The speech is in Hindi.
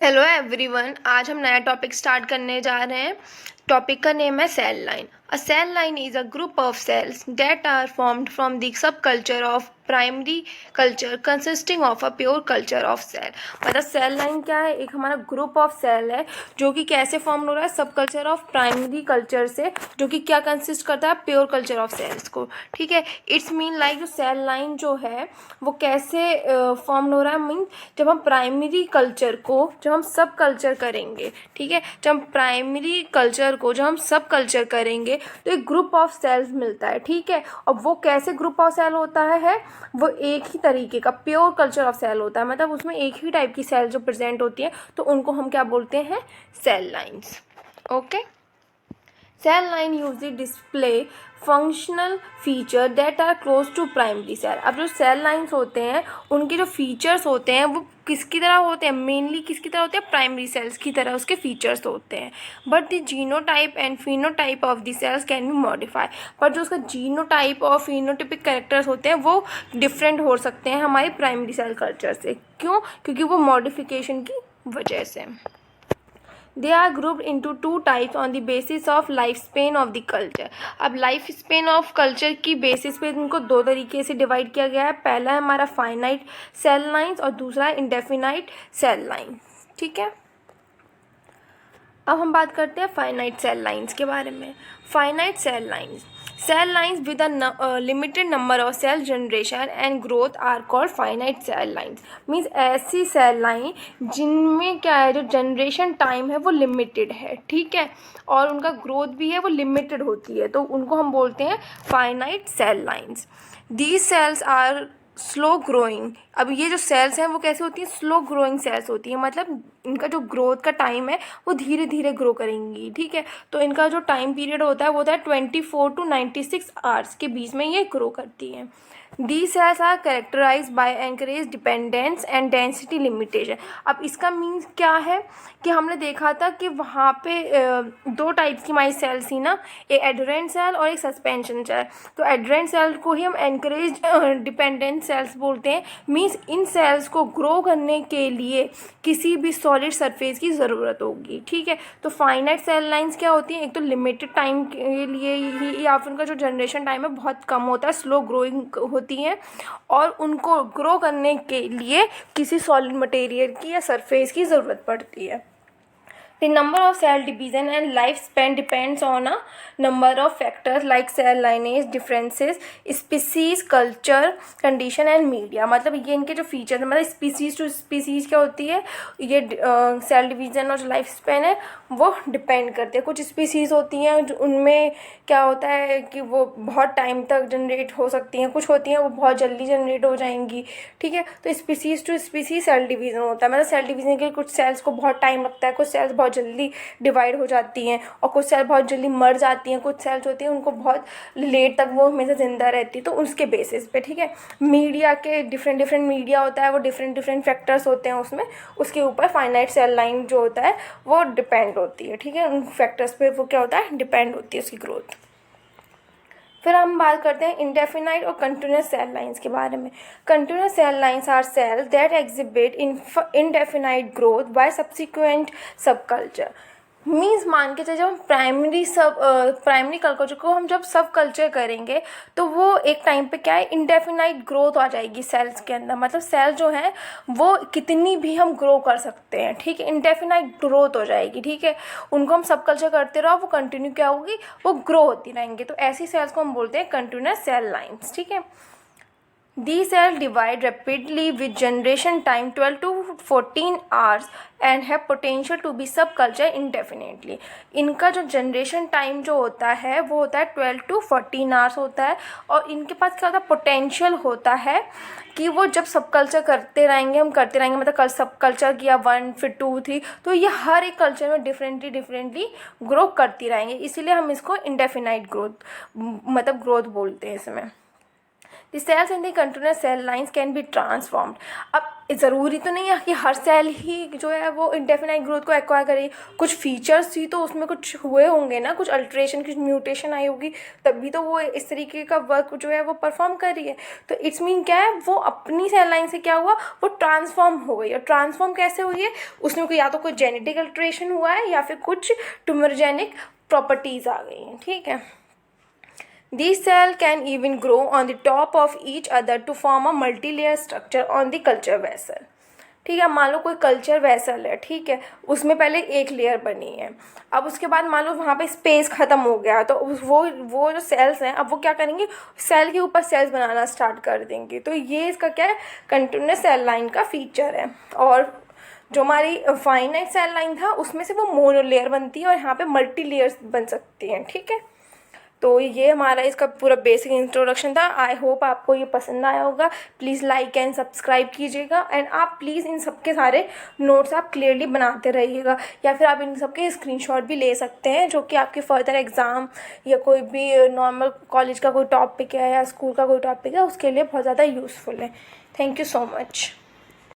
हेलो एवरीवन, आज हम नया टॉपिक स्टार्ट करने जा रहे हैं। टॉपिक का नेम है cell line. A cell line is a group of cells that are formed from the sub culture of primary culture consisting of a pure culture of cell. मतलब सेल लाइन क्या है? एक हमारा ग्रुप ऑफ सेल है जो कि कैसे फॉर्म हो रहा है? सब कल्चर ऑफ प्राइमरी कल्चर से, जो कि क्या कंसिस्ट करता है? प्योर कल्चर ऑफ सेल्स को। ठीक है, इट्स मीन लाइक जो सेल लाइन जो है वो कैसे फॉर्म हो रहा है? मीन जब हम प्राइमरी कल्चर को जब हम सब कल्चर करेंगे, ठीक है, जब हम प्राइमरी कल्चर को जब हम सब कल्चर करेंगे तो एक ग्रुप ऑफ सेल्स मिलता है। ठीक है, और वो कैसे ग्रुप ऑफ सेल होता है? वो एक ही तरीके का प्योर कल्चर ऑफ सेल होता है। मतलब उसमें एक ही टाइप की सेल जो प्रेजेंट होती है, तो उनको हम क्या बोलते हैं? Cell lines. Okay, cell line usually display functional feature that are close to primary cell. अब जो सेल लाइन्स होते हैं उनके जो फीचर्स होते हैं वो किसकी तरह होते हैं? मेनली किसकी तरह होते हैं? प्राइमरी सेल्स की तरह उसके फीचर्स होते हैं। But the genotype and phenotype of the cells can be modify. पर जो उसका जीनोटाइप और फिनोटिपिक कैरेक्टर्स होते हैं वो डिफरेंट हो सकते हैं हमारी प्राइमरी सेल कल्चर से। क्यों? क्योंकि वो मॉडिफिकेशन की वजह से। They are grouped into two types on the basis of life span of the culture. अब लाइफ स्पेन ऑफ कल्चर की बेसिस पे इनको दो तरीके से डिवाइड किया गया है। पहला है हमारा फाइनाइट सेल लाइन्स और दूसरा है इंडेफिनाइट सेल लाइन्स। ठीक है, अब हम बात करते हैं फाइनाइट सेल लाइन्स के बारे में। Finite cell lines with a limited number of cell generation and growth are called finite cell lines. Means ऐसी सेल लाइन जिनमें क्या है, जो जनरेशन टाइम है वो लिमिटेड है, ठीक है, और उनका ग्रोथ भी है वो लिमिटेड होती है, तो उनको हम बोलते हैं finite cell lines. These cells are slow growing. अब ये जो सेल्स हैं वो कैसे होती हैं? स्लो ग्रोइंग सेल्स होती हैं। मतलब इनका जो ग्रोथ का टाइम है वो धीरे धीरे ग्रो करेंगी। ठीक है, तो इनका जो टाइम पीरियड होता है वो होता है 24 to 96 आवर्स के बीच में ये ग्रो करती हैं। These cells are characterized by increased dependence and density limitation। अब इसका मीन्स क्या है कि हमने देखा था कि वहाँ पे दो टाइप्स की हमारी सेल्स थी ना, एक एडरेंट सेल और एक सस्पेंशन सेल। तो एडरेंट सेल को ही हम एनकरेज डिपेंडेंट सेल्स बोलते हैं। मीन्स इन सेल्स को ग्रो करने के लिए किसी भी सॉलिड सरफेस की ज़रूरत होगी। ठीक है, तो फाइनाइट सेल लाइन्स क्या होती हैं? एक तो लिमिटेड टाइम के लिए ही, या फिर उनका जो जनरेशन टाइम है बहुत कम होता है, स्लो ग्रोइंग होती हैं, और उनको ग्रो करने के लिए किसी सॉलिड मटेरियल की या सरफेस की ज़रूरत पड़ती है। The number of cell division and lifespan depends on a number of factors like cell lineage differences, species, culture, condition and media। मतलब ये इनके जो फीचर, मतलब स्पीसीज टू स्पीसीज क्या होती है, ये सेल डिवीज़न और जो लाइफ स्पैन है वो डिपेंड करते हैं। कुछ स्पीसीज होती हैं जो उनमें क्या होता है कि वो बहुत टाइम तक जनरेट हो सकती हैं, कुछ होती हैं वो बहुत जल्दी जनरेट हो जाएंगी। ठीक है, तो species to species cell division होता है। मतलब सेल डिवीज़न के कुछ सेल्स को बहुत टाइम लगता है, कुछ सेल्स बहुत जल्दी डिवाइड हो जाती हैं, और कुछ सेल बहुत जल्दी मर जाती हैं, कुछ सेल्स होती हैं उनको बहुत लेट तक वो हमेशा ज़िंदा रहती है, तो उसके बेसिस पे। ठीक है, मीडिया के डिफरेंट मीडिया होता है, वो डिफरेंट फैक्टर्स होते हैं उसमें, उसके ऊपर फाइनाइट सेल लाइन जो होता है वो डिपेंड होती है। ठीक है, उन फैक्टर्स पे वो क्या होता है? डिपेंड होती है उसकी ग्रोथ। फिर हम बात करते हैं इंडेफिनाइट और कंटिन्यूस सेल लाइंस के बारे में। Continuous cell lines are cells that exhibit indefinite growth by subsequent sub culture. Means मान के चलिए जब हम प्राइमरी कल्चर को हम जब सब कल्चर करेंगे तो वो एक टाइम पे क्या है, इंडेफिनाइट ग्रोथ आ जाएगी सेल्स के अंदर। मतलब सेल जो है वो कितनी भी हम ग्रो कर सकते हैं। ठीक है, इंडेफिनाइट ग्रोथ हो जाएगी। ठीक है, उनको हम सब कल्चर करते रहो, वो कंटिन्यू क्या होगी, वो ग्रो होती रहेंगी। तो ऐसी सेल्स को हम बोलते हैं कंटिन्यूस सेल लाइन्स। ठीक है, these cells divide rapidly with generation time 12 to 14 hours and have potential to be subculture indefinitely। इनका जो जनरेशन टाइम जो होता है वो होता है 12 to 14 आवर्स होता है, और इनके पास क्या होता है? पोटेंशियल होता है कि वो जब सब कल्चर करते रहेंगे, हम करते रहेंगे, मतलब कल सब कल्चर किया 1 फिर 2 3, तो ये हर एक कल्चर में डिफरेंटली ग्रो करती रहेंगे। इसीलिए हम इसको इंडेफिनाइट ग्रोथ मतलब ग्रोथ बोलते हैं इसमें। The cells in the continuous cell lines can be transformed. अब ज़रूरी तो नहीं है कि हर सेल ही जो है वो इंडेफिनाइट ग्रोथ को एक्वायर करे, कुछ फीचर्स ही तो उसमें कुछ हुए होंगे ना, कुछ अल्ट्रेशन, कुछ म्यूटेशन आई होगी, तभी तो वो इस तरीके का वर्क जो है वो परफॉर्म कर रही है। तो इट्स मीन क्या है, वो अपनी सेल लाइन से क्या हुआ, वो ट्रांसफॉर्म हो गई। और ट्रांसफॉर्म कैसे हुई है, उसमें कोई या तो कोई जेनेटिक अल्ट्रेशन हुआ है या फिर कुछ ट्यूमरजेनिक प्रॉपर्टीज़ आ गई हैं, ठीक है। These cells can even grow on the top of each other to form a multi-layer structure on the culture vessel। ठीक है, मान लो कोई कल्चर वेसल है, ठीक है, उसमें पहले एक लेयर बनी है, अब उसके बाद मान लो वहाँ पे स्पेस ख़त्म हो गया, तो वो जो सेल्स हैं अब वो क्या करेंगे, सेल के ऊपर सेल्स बनाना स्टार्ट कर देंगे। तो ये इसका क्या है, कंटिन्यूअस सेल लाइन का फीचर है। और जो हमारी फाइनाइट सेल लाइन था उसमें से वो मोनो लेयर बनती है और यहाँ पे मल्टी लेयर्स बन सकती हैं, ठीक है। तो ये हमारा इसका पूरा बेसिक इंट्रोडक्शन था। आई होप आपको ये पसंद आया होगा। प्लीज़ लाइक एंड सब्सक्राइब कीजिएगा एंड आप प्लीज़ इन सब के सारे नोट्स आप क्लियरली बनाते रहिएगा, या फिर आप इन सब के स्क्रीनशॉट भी ले सकते हैं, जो कि आपके फर्दर एग्ज़ाम या कोई भी नॉर्मल कॉलेज का कोई टॉपिक है या स्कूल का कोई टॉपिक है उसके लिए बहुत ज़्यादा यूज़फुल है। Thank you so much.